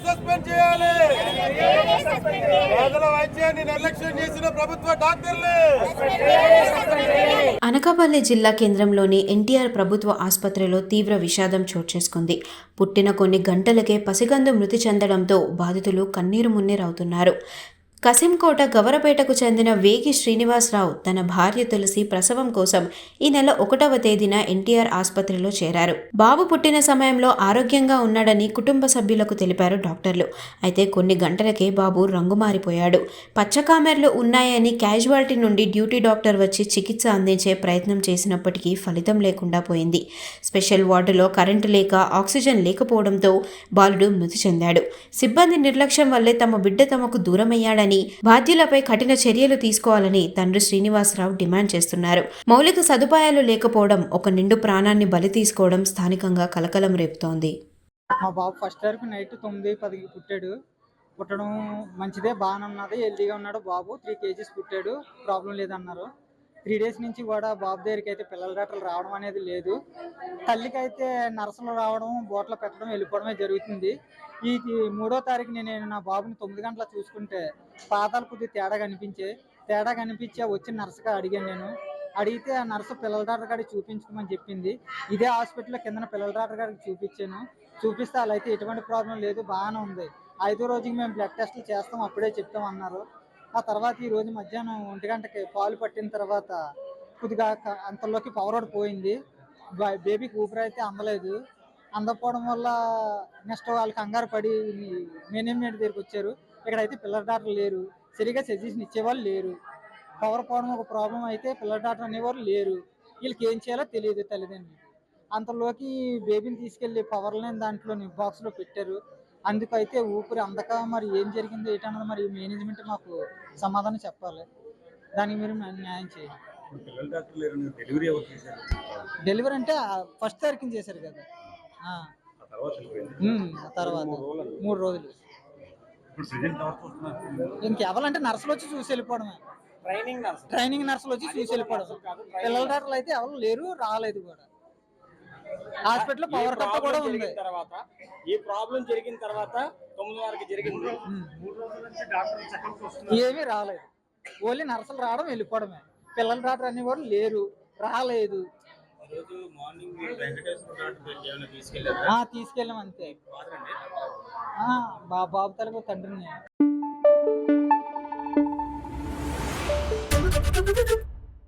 Suspend చేయాలి. పేదల వైద్యాన్ని నిర్లక్ష్యం చేసిన ప్రభుత్వ డాక్టర్లు. అనకాపల్లి జిల్లా కేంద్రంలోని ఎన్టీఆర్ ప్రభుత్వ ఆసుపత్రిలో తీవ్ర విషాదం చోటు చేసుకుంది. పుట్టిన కొన్ని గంటలకే పసికందు మృతి చెందడంతో బాధితులు కన్నీరు మున్నీరవుతున్నారు. కసింకోట గవరపేటకు చెందిన వేగి శ్రీనివాసరావు తన భార్య తులసి ప్రసవం కోసం ఈ నెల 1వ తేదీన ఎన్టీఆర్ ఆసుపత్రిలో చేరారు. బాబు పుట్టిన సమయంలో ఆరోగ్యంగా ఉన్నాడని కుటుంబ సభ్యులకు తెలిపారు డాక్టర్లు. అయితే కొన్ని గంటలకే బాబు రంగు మారిపోయాడు. పచ్చకామెర్లు ఉన్నాయని క్యాజువాలిటీ నుండి డ్యూటీ డాక్టర్ వచ్చి చికిత్స అందించే ప్రయత్నం చేసినప్పటికీ ఫలితం లేకుండా పోయింది. స్పెషల్ వార్డులో కరెంటు లేక ఆక్సిజన్ లేకపోవడంతో బాలుడు మృతి చెందాడు. సిబ్బంది నిర్లక్ష్యం వల్లే తమ బిడ్డ తమకు దూరమయ్యాడని, బాధ్యులపై కఠిన చర్యలు తీసుకోవాలని తండ్రి శ్రీనివాసరావు డిమాండ్ చేస్తున్నారు. మౌలిక సదుపాయాలు లేకపోవడం, ఒక నిండు ప్రాణాన్ని బలి తీసుకోవడం స్థానికంగా కలకలం రేపుతోంది. మా బాబు ఫస్ట్ వరకు నైట్ 9-10కి పుట్టాడు. పుట్టడం మంచిదే, బాగానే ఉన్నది, హెల్తీగా ఉన్నాడు బాబు. 3 kgs పుట్టాడు, ప్రాబ్లం లేదన్నారు. 3 days నుంచి కూడా బాబు దగ్గరికి అయితే పిల్లల డాక్టర్లు రావడం అనేది లేదు. తల్లికి అయితే నర్సులు రావడం, బోట్లో పెట్టడం, వెళ్ళిపోవడమే జరుగుతుంది. ఈ 3వ తారీఖు నేను నా బాబుని 9 గంటల చూసుకుంటే పాదాలు కొద్దిగా తేడా కనిపించి వచ్చిన నర్సుగా అడిగాను. నేను అడిగితే ఆ నర్సు పిల్లల డాక్టర్ గారికి చూపించుకోమని చెప్పింది. ఇదే హాస్పిటల్లో కింద పిల్లల డాక్టర్ గారికి చూపించాను. చూపిస్తే అలా అయితే ఎటువంటి ప్రాబ్లం లేదు, బాగానే ఉంది. 5వ రోజుకి మేము బ్లడ్ టెస్టులు చేస్తాం, అప్పుడే చెప్తాం అన్నారు. ఆ తర్వాత ఈ రోజు మధ్యాహ్నం 1 గంటకి పాలు పట్టిన తర్వాత కొద్దిగా అంతలోకి పవర్ అవుట్ పోయింది. బేబీకి ఊపిరి అయితే అందలేదు. అందకపోవడం వల్ల నెక్స్ట్ వాళ్ళకి కంగారు పడి మేనేజ్మెంట్ దగ్గరికి వచ్చారు. ఇక్కడైతే పిల్లల డాక్టర్ లేరు, సరిగా సజెషన్ ఇచ్చేవాళ్ళు లేరు. పవర్ పోవడం ఒక ప్రాబ్లం అయితే పిల్లల డాక్టర్ అనేవారు లేరు. వీళ్ళకి ఏం చేయాలో తెలియదు తల్లిదండ్రులు. అంతలోకి బేబీని తీసుకెళ్ళి పవర్ లేని దాంట్లోని బాక్స్లో పెట్టారు. అందుకైతే ఊపిరి అందక మరి ఏం జరిగిందో ఏంటన్నది మరి మేనేజ్మెంట్ మాకు సమాధానం చెప్పాలి. దానికి మీరు న్యాయం చేయాలి. డెలివరీ అంటే ఫస్ట్ తారీఖున చేశారు కదా, తర్వాత 3 రోజులు. ఇంకెవరంటే నర్సులు వచ్చి చూసి వెళ్ళిపోవడమే, ట్రైనింగ్ నర్సులు వచ్చి చూసి వెళ్ళిపోవడం. పిల్లల డాక్టర్లు అయితే ఎవరు లేరు, రాలేదు కూడా. హాస్పిటల్ పవర్ కట్ కూడా ఉంది. ఈ ప్రాబ్లం జరిగిన తర్వాత 9 వరకు జరిగింది. ఏమీ రాలేదు, ఓన్లీ నర్సులు రావడం వెళ్ళిపోవడమే. పిల్లల డాక్టర్ అనేవారు లేరు, రాలేదు. తీసుకెళ్ళాం అంతే. బాబు తరపు తండ్రిని.